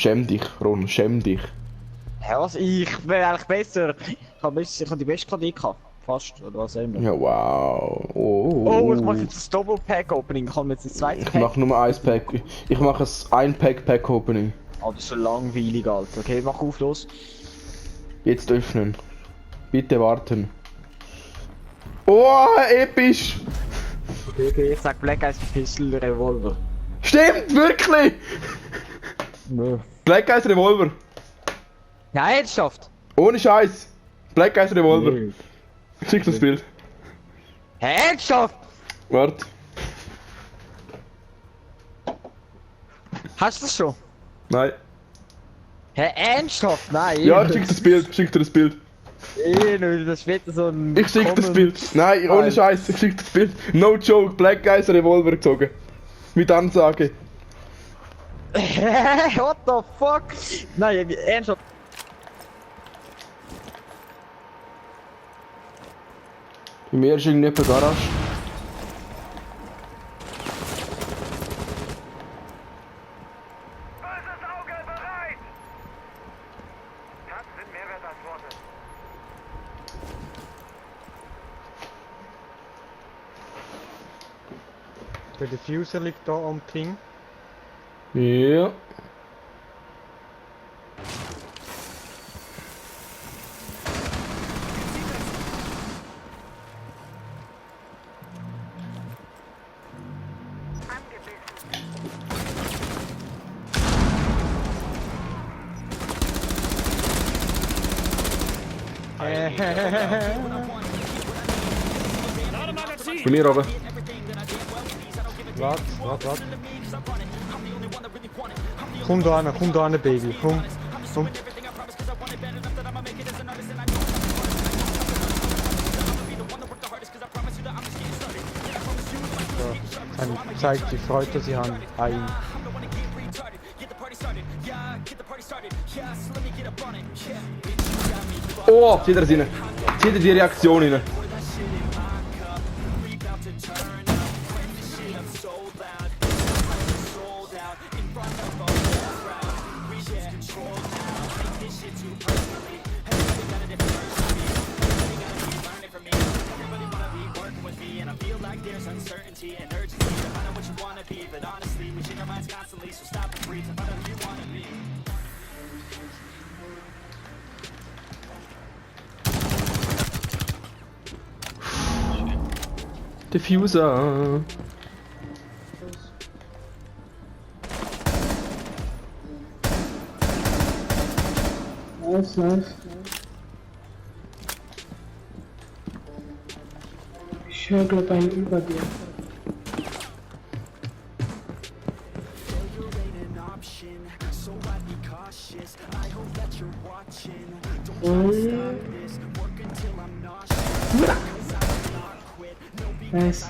Schäm dich, Ron, schäm dich. Hä, was? Ich bin eigentlich besser. Ich habe die beste KD gehabt. Fast, oder was immer. Ja, wow. Oh, ich mache jetzt das Double Pack Opening. Ich komme jetzt ins zweite Pack. Ich mache nur ein Pack. Ich mache ein Pack Opening. Oh, das ist so langweilig, Alter. Okay, mach auf, los. Jetzt öffnen. Bitte warten. Oh, episch! Okay, ich sag Black Eyes Pistol Revolver. Stimmt, wirklich! Nö. Black Eyes Revolver. Ja, ernsthaft? Ohne Scheiß. Black Eyes Revolver. Nö. Schick das Bild. Ernsthaft? Warte. Hast du das schon? Nein. Hä, ernsthaft? Nein. Ja, ich schick das Bild. Schick dir das Bild. Nö, das wird so ein... Ich schick das Bild. Nein, ohne Scheiß. Ich schick das Bild. No joke. Black Eyes Revolver gezogen. Mit Ansage. Hä, what the fuck? Nein, ernsthaft. Bei mir ist irgendwie jemand Garage. Böses Auge bereit! Das sind Mehrwertantworten. Der Diffuser liegt da am Ping. Ja. Bei mir oben. Warte. Komm da an, Baby. Komm. So, dann zeigt die Freude, sie haben ein. Oh, zieht er rein. Zieht er die Reaktion rein. Diffuser. Nice. Ich höre glaube einen über dir. Nice.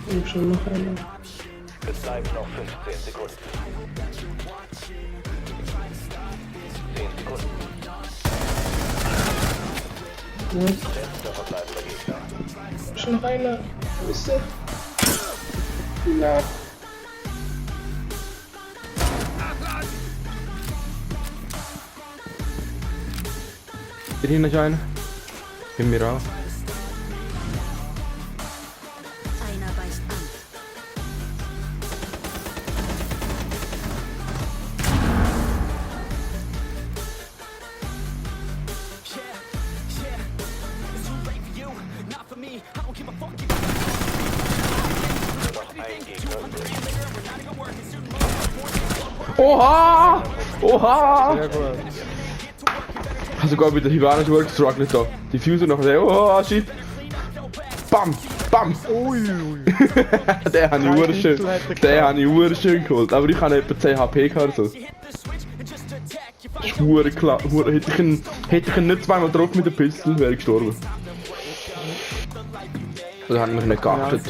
Und schon noch einer. Es bleiben noch 15 Sekunden. 10 Sekunden. Nice. Letzter verbleibender Gegner. Schon noch einer. Wo ist der? Ja. Hier hinten ist einer. Bei mir auch. Einer weist an. Noch ein Gegner übrig. Oha! Oha! Sehr gut. Sogar mit der Hibana Work Struggle da. Diffuser noch der. Oh shit! Bam! Bam! Ui. Den habe ich urschön. Den habe ich urschön geholt. Aber ich habe etwa 10 HP gehabt oder so. Das ist hure klar. Hätte ich ihn nicht zweimal getroffen mit der Pistole, wäre ich gestorben. Das habe ich mich nicht geachtet.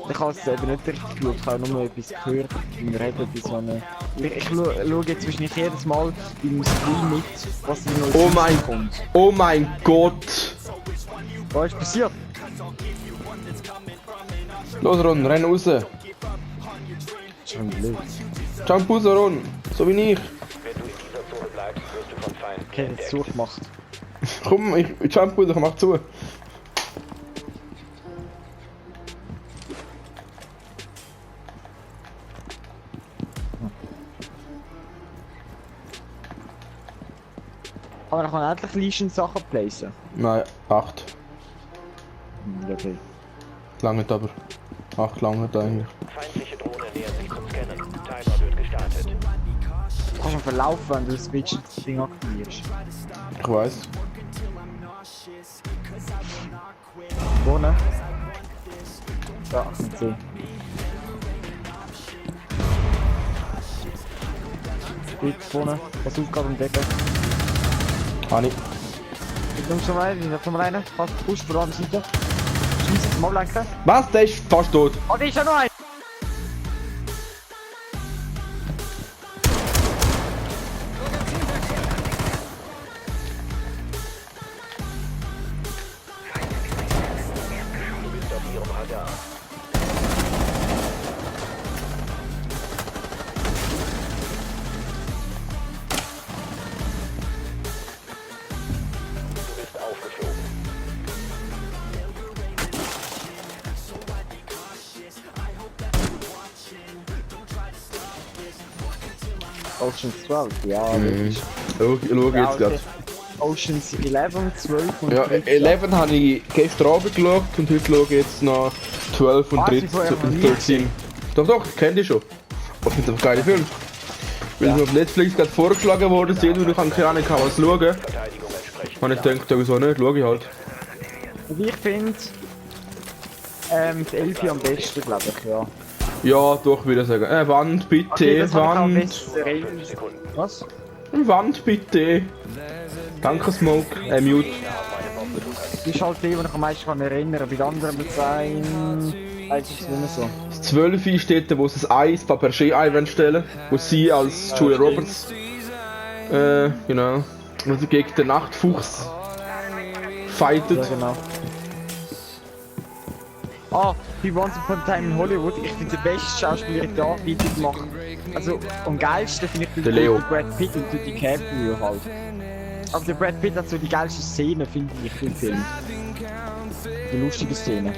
Ich habe es eben nicht richtig geschaut, ich habe nur etwas gehört. Wir reden bei so einer... Ich schaue jetzt wahrscheinlich jedes Mal im Stream mit, was in neues Oh mein, kommt. oh mein Gott! Was ist passiert? Los Ron, renn raus! Schon blöd. Jump raus, Ron. So wie ich. Wenn du in dieser Zone bleibst, wirst du von Feinden Okay, jetzt zugemacht. Komm, ich jump raus, ich mach zu. Aber dann kann man endlich Legion Sachen placen. Nein, 8. Okay. Lange aber. 8 lange eigentlich. Feindliche Drohne nähert sich zum Scannen. Timer wird gestartet. Du kannst verlaufen, wenn du das Widget-Ding aktivierst. Ich weiß. Vorne. Ja, ich kann sehen. Dort vorne, versuch gerade um die Ecke. Habe ich. Ich komm schon rein, ich komm rein. Fast Push von der anderen Seite. Schieß jetzt mal lenken. Was? Der ist fast tot. Oh, da ist ja noch ein! Du bist auf ihrem Radar. Du bist aufgeflogen. Oceans 12, ja. Schau jetzt gerade. Oceans 11, 12 und Ja, 13. 11 habe ich gestern Abend geschaut und heute schaue ich jetzt noch 12 und Was, 13 ich vorher noch und nie 13. Doch, ich kenne die schon. Ich finde das ein geiler Film. Weil sie auf Netflix gerade vorgeschlagen worden sind und ich habe keine Ahnung, was schauen. Verteidigung entsprechend. Und ich denke, wieso nicht, schaue ich halt. Und ich finde die Elfi am besten, glaube ich, ja. Ja, doch, würde ich sagen. Wand bitte, das habe ich auch Wand. besser reden. Sekunden. Was? Wand bitte. Danke, Smoke. Mute. Das ist halt die, die ich am meisten kann erinnern. Bei den anderen wird es eigentlich nicht mehr so. Das 12 steht, wo sie das Eis, Papier-Ei stellen, wo sie als Julia Roberts, genau, wo sie gegen den Nachtfuchs fightet. Ja, genau. Ah, bei Once Upon a Time in Hollywood, ich finde der beste Schauspieler die Anbietung macht. Also am geilsten finde ich Der Leo. Brad Pitt und die DiCaprio halt. Aber der Brad Pitt hat so die geilste Szene, finde ich, im Film. Die lustige Szene.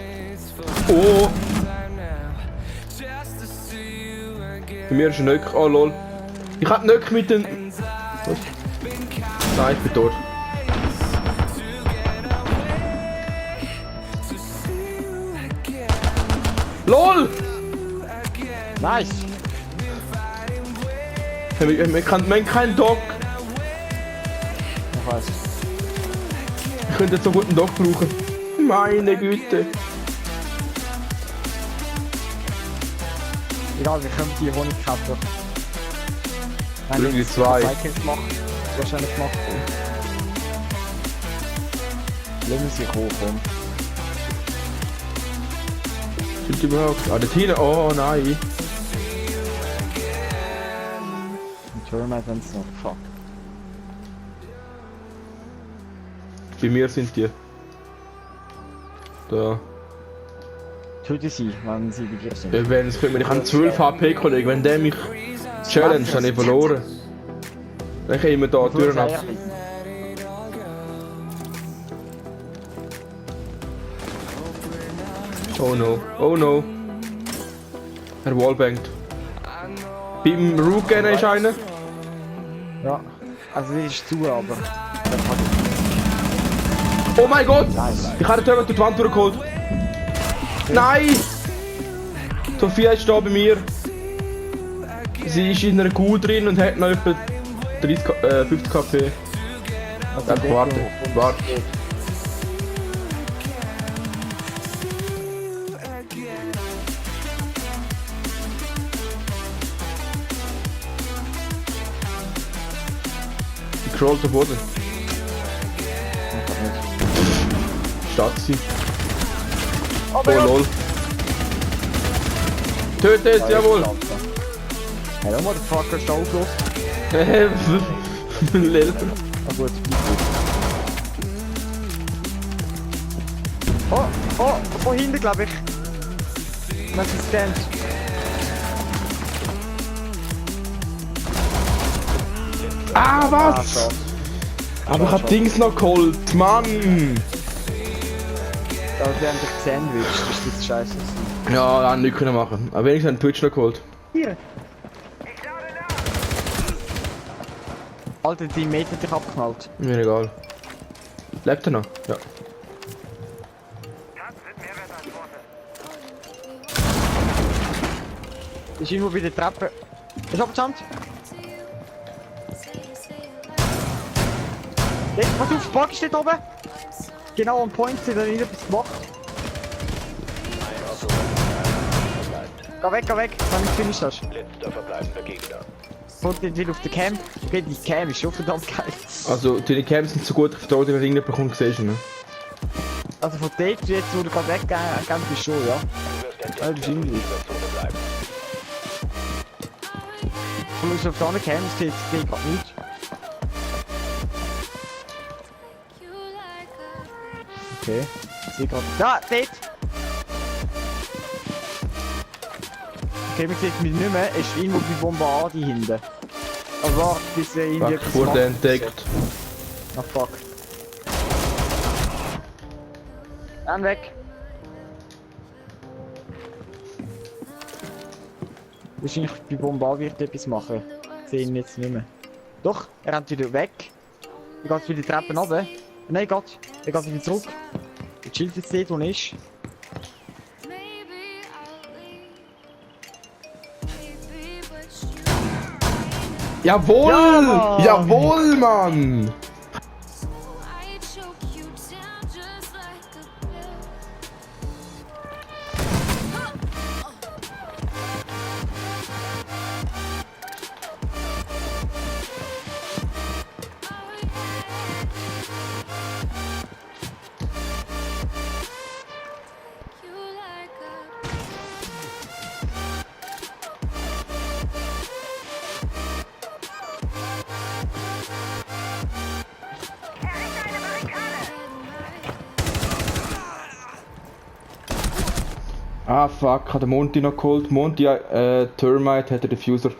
Oh! Bei mir ist ein Nöck. Oh lol. Ich hab Nöck mit den. Was? Nein, ich bin tot. LOL! Nice! Man keinen Doc. Ich weiß. Ich könnte jetzt so gut einen Doc brauchen. Meine Güte. Egal, wir können die Honigkette. Irgendwie zwei. Kills gemacht. Wahrscheinlich gemacht. Lassen Sie hochkommen. Stimmt überhaupt? Ah, der Tina. Oh nein. Entschuldigung, wenn es noch fuck. Bei mir sind die. Da. Töte sie, wenn sie bei dir sind. Wenn es kommt, ich habe 12 HP, Kollege. Wenn der mich challenge, dann habe ich verloren. Dann können wir da Türen ab. Oh no, oh no. Er wallbangt. Beim Rook ist einer. Ja, also die ist zu, aber... Oh mein Gott! Nice. Ich habe den Turm durch die Wand durchgeholt. Nein! Sophia ist da bei mir. Sie ist in einer Kuh drin und hat noch etwa 50 KP. Einfach warte, warte. Die crawlt auf Boden. Statt sie. Oh lol. Tötet, jawohl. Hello, Motherfucker, ist aufgelost. Lel. Ah gut, oh, von hinten glaube ich. Wenn sie scannt. Ah, was? schade. Aber ich hab Dings noch geholt, Mann! Aber wir haben dich gesandwiched, ist das scheiße. Ja, ja, nichts können machen. Aber wenigstens einen Twitch noch geholt. Hier! Alter, die Meter hat dich abgeknallt. Mir egal. Lebt er noch? Ja. Ist irgendwo bei der Treppe. Ist abgejumpt? Jetzt, pass auf, Park steht oben! Genau am Point, der hat etwas gemacht. Geh weg, wenn du finished hast. Letzter verbleibender Gegner. Kommt nicht wieder auf der Cam. Okay, die Cam ist schon verdammt geil. Also, deine Camps sind so gut, ich vertraue dir, wenn irgendjemand kommt, siehst du, ne? Also von dort, jetzt wo du gerade weggegangen bist, schon, ja. Ja, das ist irgendwie. Du musst auf der anderen Cam, das geht gerade nicht. Okay, ich sehe gerade. Da, dort! Okay, man sieht mich nicht mehr, es ist irgendwo bei Bombardi hinten. Aber warte, bis er irgendwie Fuck, wurde entdeckt. Ah, fuck. Dann weg. Wahrscheinlich bei Bombardi wird er etwas machen. Ich sehe ihn jetzt nicht mehr. Doch, er rennt wieder weg. Er geht wieder die Treppen runter. Nein, er geht wieder zurück. Er chillt jetzt dort, wo er ist. Jawohl! Ja, Mann! Jawohl, Mann! Ah fuck, hat der Monty noch geholt. Monty, Termite hat den Diffuser.